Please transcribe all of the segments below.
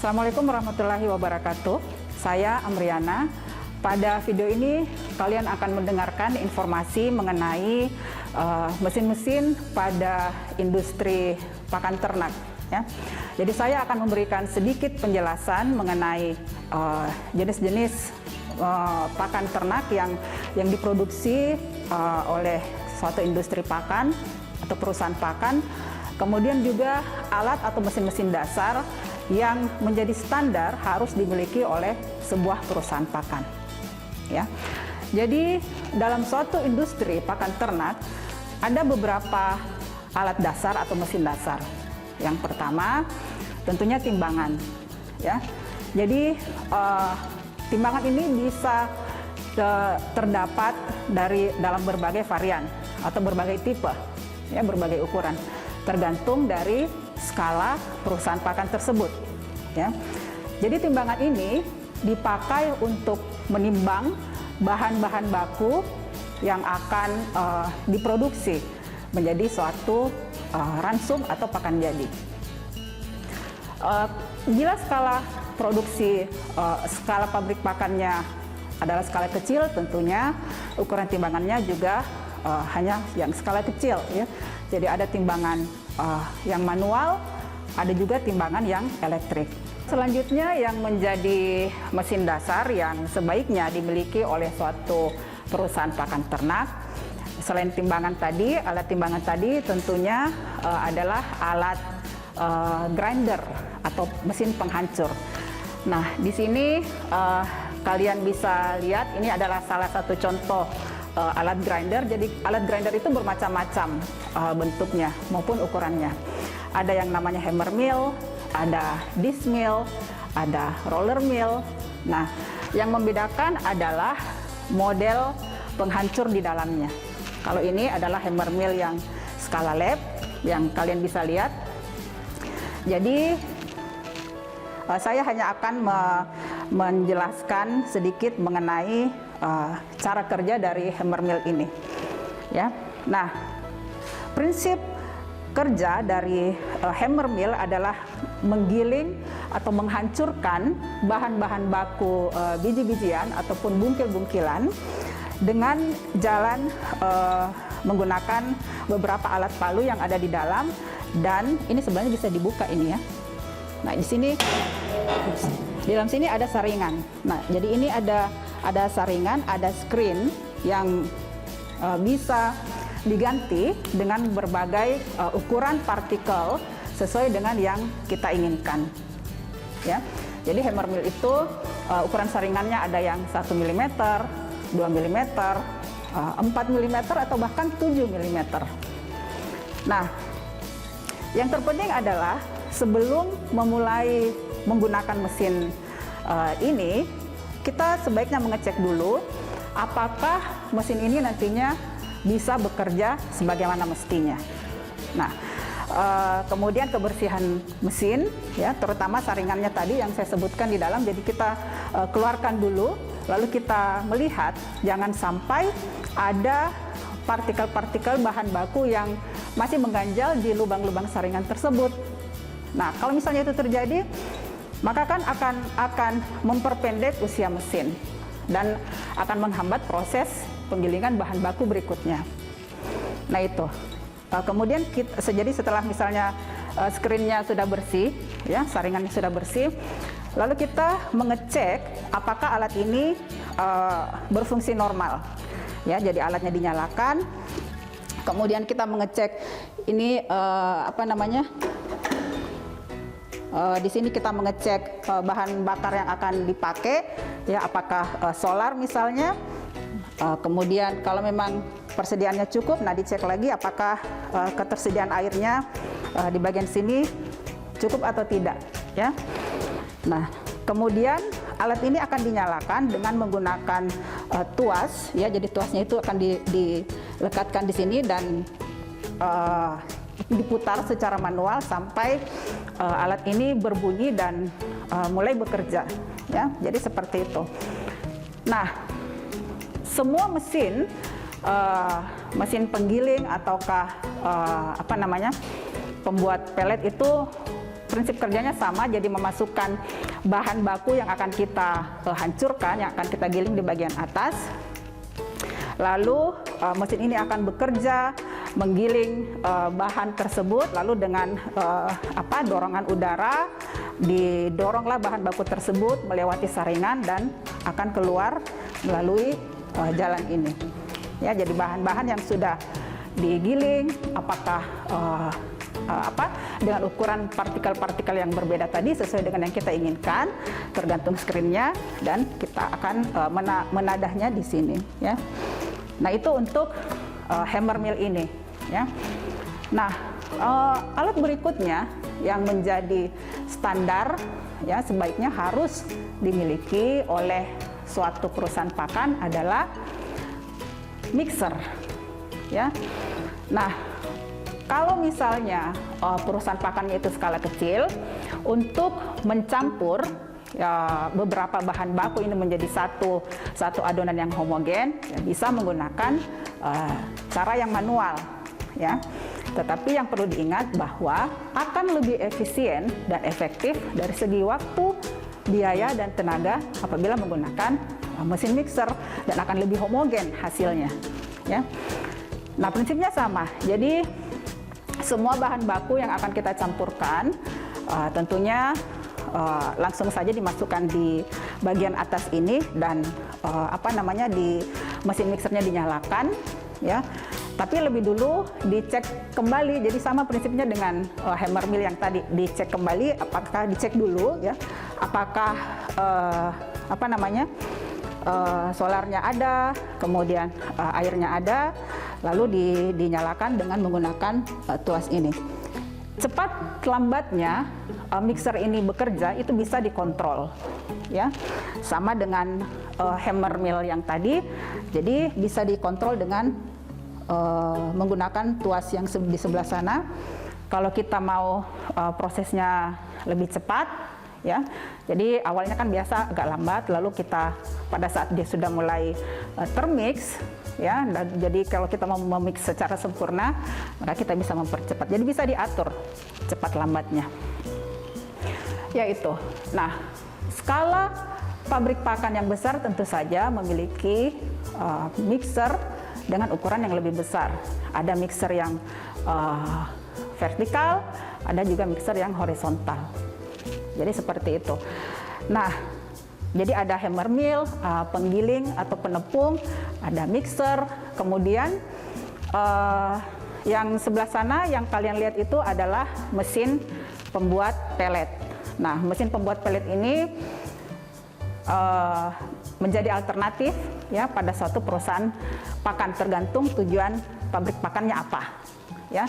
Assalamualaikum warahmatullahi wabarakatuh. Saya Amriana. Pada video ini kalian akan mendengarkan informasi mengenai mesin-mesin pada industri pakan ternak. Ya. Jadi saya akan memberikan sedikit penjelasan mengenai jenis-jenis pakan ternak yang diproduksi oleh suatu industri pakan atau perusahaan pakan. Kemudian juga alat atau mesin-mesin dasar yang menjadi standar harus dimiliki oleh sebuah perusahaan pakan. Ya. Jadi dalam suatu industri pakan ternak ada beberapa alat dasar atau mesin dasar. Yang pertama tentunya timbangan. Ya. Jadi timbangan ini bisa terdapat dalam berbagai varian atau berbagai tipe, ya, berbagai ukuran, tergantung dari skala perusahaan pakan tersebut. Ya. Jadi timbangan ini dipakai untuk menimbang bahan-bahan baku yang akan diproduksi menjadi suatu ransum atau pakan jadi. Bila skala produksi, skala pabrik pakannya adalah skala kecil, tentunya ukuran timbangannya juga hanya yang skala kecil. Ya. Jadi ada timbangan yang manual, ada juga timbangan yang elektrik. Selanjutnya yang menjadi mesin dasar yang sebaiknya dimiliki oleh suatu perusahaan pakan ternak, selain timbangan tadi, alat timbangan tadi tentunya adalah alat grinder atau mesin penghancur. Nah, di sini kalian bisa lihat ini adalah salah satu contoh alat grinder. Jadi alat grinder itu bermacam-macam bentuknya maupun ukurannya. Ada yang namanya hammer mill, ada disc mill, ada roller mill. Nah, yang membedakan adalah model penghancur di dalamnya. Kalau ini adalah hammer mill yang skala lab yang kalian bisa lihat. Jadi saya hanya akan menjelaskan sedikit mengenai cara kerja dari hammer mill ini. Ya. Nah, prinsip kerja dari hammer mill adalah menggiling atau menghancurkan bahan-bahan baku biji-bijian ataupun bungkil-bungkilan dengan jalan menggunakan beberapa alat palu yang ada di dalam, dan ini sebenarnya bisa dibuka ini ya. Nah, di sini di dalam sini ada saringan. Nah, jadi ini ada saringan, ada screen yang bisa diganti dengan berbagai ukuran partikel sesuai dengan yang kita inginkan. Ya. Jadi hammer mill itu ukuran saringannya ada yang 1 mm, 2 mm, 4 mm atau bahkan 7 mm. Nah, yang terpenting adalah sebelum memulai menggunakan mesin ini, kita sebaiknya mengecek dulu apakah mesin ini nantinya bisa bekerja sebagaimana mestinya. Nah, kemudian kebersihan mesin, ya, terutama saringannya tadi yang saya sebutkan di dalam. Jadi kita keluarkan dulu, lalu kita melihat jangan sampai ada partikel-partikel bahan baku yang masih mengganjal di lubang-lubang saringan tersebut. Nah, kalau misalnya itu terjadi, maka kan akan memperpendek usia mesin dan akan menghambat proses penggilingan bahan baku berikutnya. Nah, itu. Kemudian jadi setelah misalnya screen-nya sudah bersih, ya, saringannya sudah bersih, lalu kita mengecek apakah alat ini berfungsi normal. Ya, jadi alatnya dinyalakan. Kemudian kita mengecek ini di sini kita mengecek bahan bakar yang akan dipakai, ya, apakah solar misalnya. Kemudian kalau memang persediaannya cukup, nah dicek lagi apakah ketersediaan airnya di bagian sini cukup atau tidak, ya. Nah, kemudian alat ini akan dinyalakan dengan menggunakan tuas, ya. Jadi tuasnya itu akan dilekatkan di sini dan diputar secara manual sampai alat ini berbunyi dan mulai bekerja, ya. Jadi seperti itu. Nah, semua mesin penggiling ataukah pembuat pelet itu prinsip kerjanya sama, jadi memasukkan bahan baku yang akan kita hancurkan, yang akan kita giling di bagian atas. Lalu mesin ini akan bekerja menggiling bahan tersebut, lalu dengan dorongan udara didoronglah bahan baku tersebut melewati saringan dan akan keluar melalui jalan ini. Ya, jadi bahan-bahan yang sudah digiling, apakah dengan ukuran partikel-partikel yang berbeda tadi sesuai dengan yang kita inginkan, tergantung screen-nya, dan kita akan menadahnya di sini. Ya. Nah, itu untuk hammer mill ini. Ya. Nah, alat berikutnya yang menjadi standar, ya, sebaiknya harus dimiliki oleh suatu perusahaan pakan adalah mixer, ya. Nah, kalau misalnya perusahaan pakannya itu skala kecil, untuk mencampur ya, beberapa bahan baku ini menjadi satu adonan yang homogen, ya, bisa menggunakan cara yang manual, ya. Tetapi yang perlu diingat bahwa akan lebih efisien dan efektif dari segi waktu, biaya, dan tenaga apabila menggunakan mesin mixer, dan akan lebih homogen hasilnya. Ya. Nah, prinsipnya sama. Jadi semua bahan baku yang akan kita campurkan tentunya langsung saja dimasukkan di bagian atas ini, dan di mesin mixernya dinyalakan, ya. Tapi lebih dulu dicek kembali. Jadi sama prinsipnya dengan hammer mill yang tadi, dicek kembali, apakah dicek dulu, ya, apakah solarnya ada, kemudian airnya ada, lalu dinyalakan dengan menggunakan tuas ini. Cepat lambatnya mixer ini bekerja itu bisa dikontrol, ya, sama dengan hammer mill yang tadi. Jadi bisa dikontrol dengan menggunakan tuas yang di sebelah sana. Kalau kita mau prosesnya lebih cepat, ya, jadi awalnya kan biasa agak lambat, lalu kita pada saat dia sudah mulai termix, ya, dan jadi kalau kita mau memix secara sempurna, maka kita bisa mempercepat. Jadi bisa diatur cepat lambatnya. Ya itu. Nah, skala pabrik pakan yang besar tentu saja memiliki mixer dengan ukuran yang lebih besar. Ada mixer yang vertikal, ada juga mixer yang horizontal. Jadi seperti itu. Nah, jadi ada hammer mill, penggiling atau penepung, ada mixer, kemudian yang sebelah sana yang kalian lihat itu adalah mesin pembuat pelet. Nah, mesin pembuat pelet ini menjadi alternatif, ya, pada suatu perusahaan pakan, tergantung tujuan pabrik pakannya apa, ya.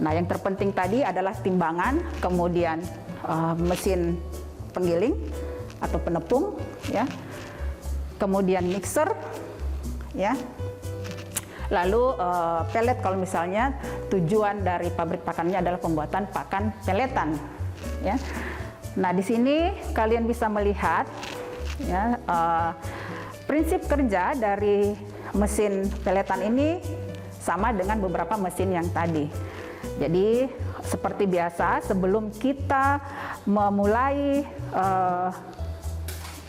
Nah, yang terpenting tadi adalah timbangan, kemudian mesin penggiling atau penepung, ya, kemudian mixer, ya, lalu pelet kalau misalnya tujuan dari pabrik pakannya adalah pembuatan pakan peletan, ya. Nah, di sini kalian bisa melihat, ya, prinsip kerja dari mesin peletan ini sama dengan beberapa mesin yang tadi. Jadi seperti biasa, sebelum kita memulai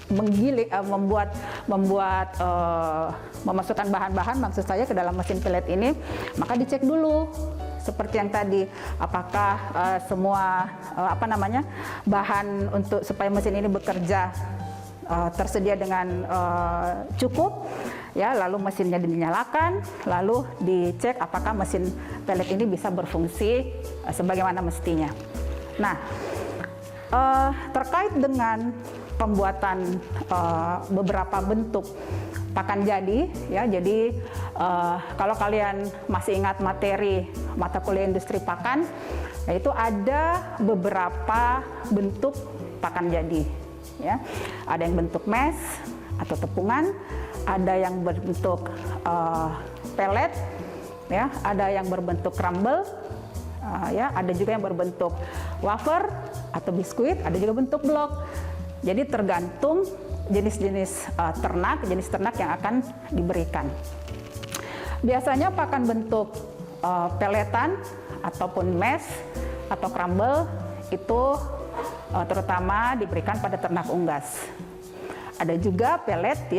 menggiling, memasukkan bahan-bahan, maksud saya, ke dalam mesin pelet ini, maka dicek dulu seperti yang tadi, apakah semua bahan untuk supaya mesin ini bekerja tersedia dengan cukup, ya, lalu mesinnya dinyalakan, lalu dicek apakah mesin pelet ini bisa berfungsi sebagaimana mestinya. Nah, terkait dengan pembuatan beberapa bentuk pakan jadi, ya, jadi kalau kalian masih ingat materi mata kuliah industri pakan, yaitu ada beberapa bentuk pakan jadi. Ya, ada yang bentuk mash atau tepungan, ada yang berbentuk pelet, ya, ada yang berbentuk crumble, ya, ada juga yang berbentuk wafer atau biskuit, ada juga bentuk blok. Jadi tergantung jenis-jenis jenis ternak yang akan diberikan. Biasanya pakan bentuk peletan ataupun mash atau crumble itu terutama diberikan pada ternak unggas. Ada juga pelet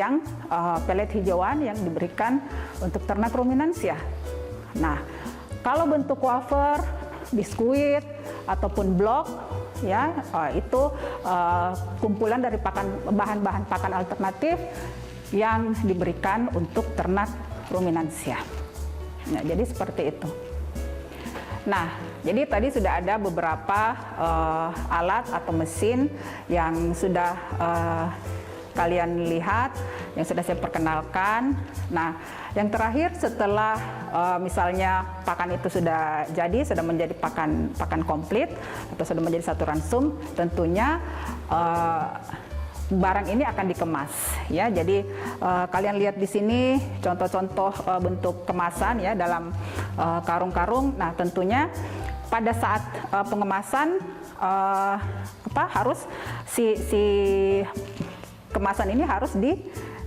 pelet hijauan yang diberikan untuk ternak ruminansia. Nah, kalau bentuk wafer, biskuit ataupun blok, ya itu kumpulan dari bahan-bahan pakan alternatif yang diberikan untuk ternak ruminansia. Nah, jadi seperti itu. Nah, jadi tadi sudah ada beberapa alat atau mesin yang sudah kalian lihat, yang sudah saya perkenalkan. Nah, yang terakhir setelah misalnya pakan itu sudah jadi, sudah menjadi pakan komplit atau sudah menjadi satu ransum, tentunya barang ini akan dikemas, ya. Jadi kalian lihat di sini contoh-contoh bentuk kemasan, ya, dalam karung-karung. Nah, tentunya pada saat pengemasan harus si kemasan ini harus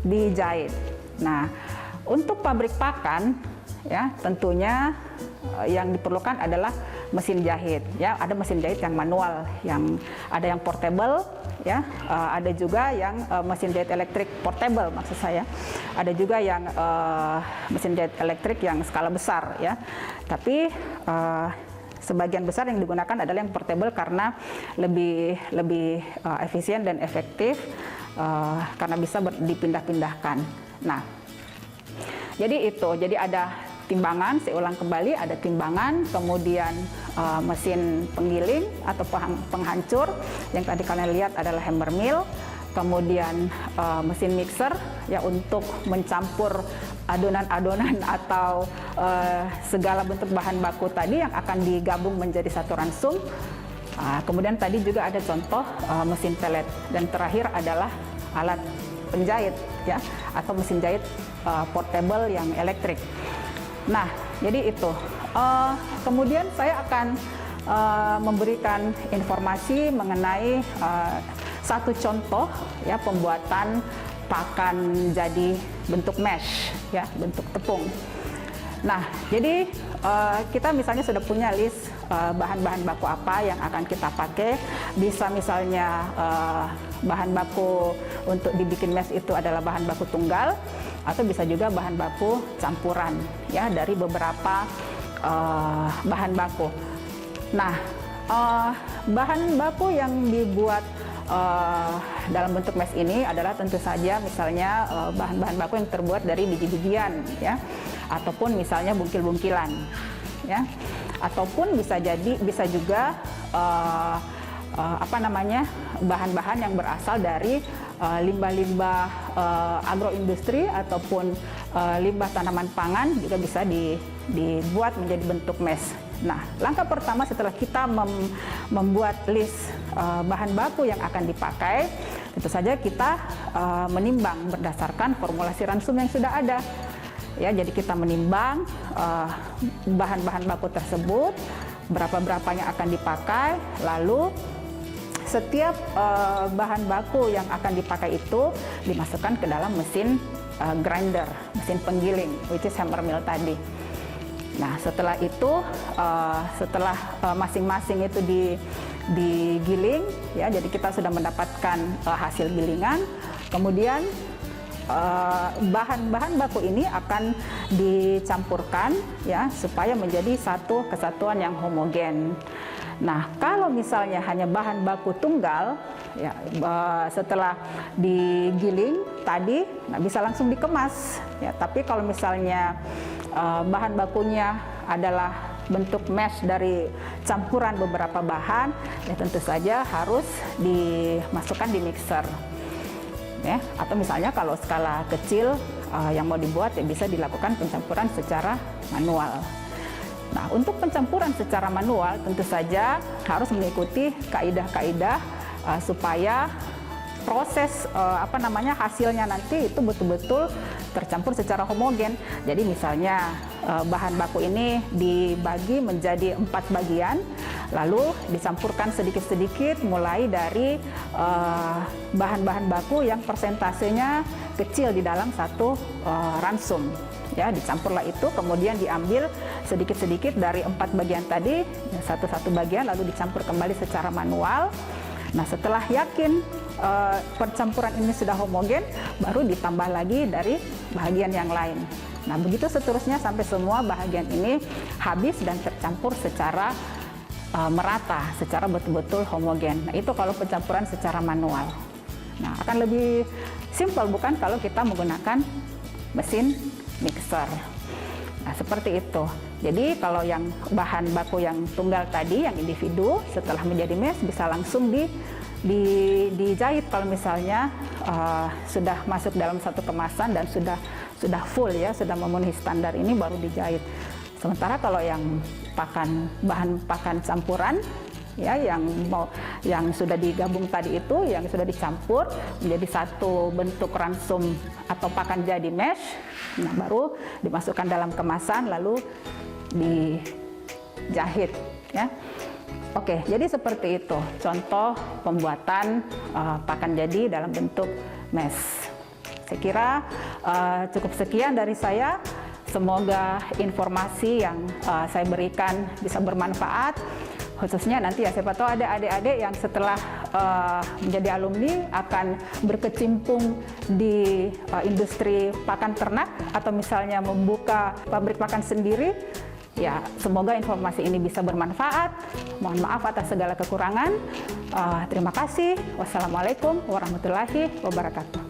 dijahit. Nah, untuk pabrik pakan, ya, tentunya yang diperlukan adalah mesin jahit, ya. Ada mesin jahit yang manual, yang ada yang portable, ya. Ada juga yang mesin jahit elektrik portable, maksud saya. Ada juga yang mesin jahit elektrik yang skala besar, ya. Tapi sebagian besar yang digunakan adalah yang portable karena lebih efisien dan efektif, karena bisa dipindah-pindahkan. Nah, jadi ada timbangan, saya ulang kembali, ada timbangan, kemudian mesin penggiling atau penghancur, yang tadi kalian lihat adalah hammer mill, kemudian mesin mixer, ya, untuk mencampur adonan-adonan atau segala bentuk bahan baku tadi yang akan digabung menjadi satu ransum. Kemudian tadi juga ada contoh mesin pelet, dan terakhir adalah alat penjahit, ya, atau mesin jahit portable yang elektrik. Nah, jadi itu. Kemudian saya akan memberikan informasi mengenai satu contoh, ya, pembuatan pakan jadi bentuk mesh, ya, bentuk tepung. Nah, jadi kita misalnya sudah punya list bahan-bahan baku apa yang akan kita pakai. Bisa misalnya bahan baku untuk dibikin mesh itu adalah bahan baku tunggal, atau bisa juga bahan baku campuran, ya, dari beberapa bahan baku. Nah, bahan baku yang dibuat dalam bentuk mesh ini adalah tentu saja misalnya bahan-bahan baku yang terbuat dari biji-bijian, ya, ataupun misalnya bungkil-bungkilan, ya, ataupun bisa juga bahan-bahan yang berasal dari limbah-limbah agroindustri ataupun limbah tanaman pangan juga bisa dibuat menjadi bentuk mesh. Nah, langkah pertama setelah kita membuat list bahan baku yang akan dipakai, tentu saja kita menimbang berdasarkan formulasi ransum yang sudah ada. Ya, jadi kita menimbang bahan-bahan baku tersebut, berapa yang akan dipakai, lalu setiap bahan baku yang akan dipakai itu dimasukkan ke dalam mesin grinder, mesin penggiling, which is hammer mill tadi. Nah, setelah itu, setelah masing-masing itu digiling, ya, jadi kita sudah mendapatkan hasil gilingan. Kemudian bahan-bahan baku ini akan dicampurkan, ya, supaya menjadi satu kesatuan yang homogen. Nah, kalau misalnya hanya bahan baku tunggal, ya, setelah digiling tadi, bisa langsung dikemas, ya. Tapi kalau misalnya bahan bakunya adalah bentuk mesh dari campuran beberapa bahan, ya, tentu saja harus dimasukkan di mixer, ya. Atau misalnya kalau skala kecil yang mau dibuat, ya, bisa dilakukan pencampuran secara manual. Nah, untuk pencampuran secara manual tentu saja harus mengikuti kaidah-kaidah supaya proses hasilnya nanti itu betul-betul tercampur secara homogen. Jadi misalnya bahan baku ini dibagi menjadi 4 bagian, Lalu dicampurkan sedikit-sedikit mulai dari bahan-bahan baku yang persentasenya kecil di dalam satu ransum. Ya, dicampurlah itu, kemudian diambil sedikit-sedikit dari 4 bagian tadi, satu-satu bagian, lalu dicampur kembali secara manual. Nah, setelah yakin percampuran ini sudah homogen, baru ditambah lagi dari bagian yang lain. Nah, begitu seterusnya sampai semua bagian ini habis dan tercampur secara merata, secara betul-betul homogen. Nah, itu kalau pencampuran secara manual. Nah, akan lebih simpel bukan kalau kita menggunakan mesin mixer. Nah, seperti itu. Jadi kalau yang bahan baku yang tunggal tadi, yang individu, setelah menjadi mesh bisa langsung dijahit kalau misalnya sudah masuk dalam satu kemasan dan sudah full ya, sudah memenuhi standar ini baru dijahit. Sementara kalau yang bahan pakan campuran ya, yang sudah digabung tadi itu, yang sudah dicampur menjadi satu bentuk ransum atau pakan jadi mesh, nah baru dimasukkan dalam kemasan lalu dijahit ya. Oke, jadi seperti itu contoh pembuatan pakan jadi dalam bentuk mesh. Saya kira cukup sekian dari saya. Semoga informasi yang saya berikan bisa bermanfaat. Khususnya nanti ya, siapa tahu ada adik-adik yang setelah menjadi alumni akan berkecimpung di industri pakan ternak atau misalnya membuka pabrik pakan sendiri. Ya, semoga informasi ini bisa bermanfaat. Mohon maaf atas segala kekurangan. Terima kasih. Wassalamualaikum warahmatullahi wabarakatuh.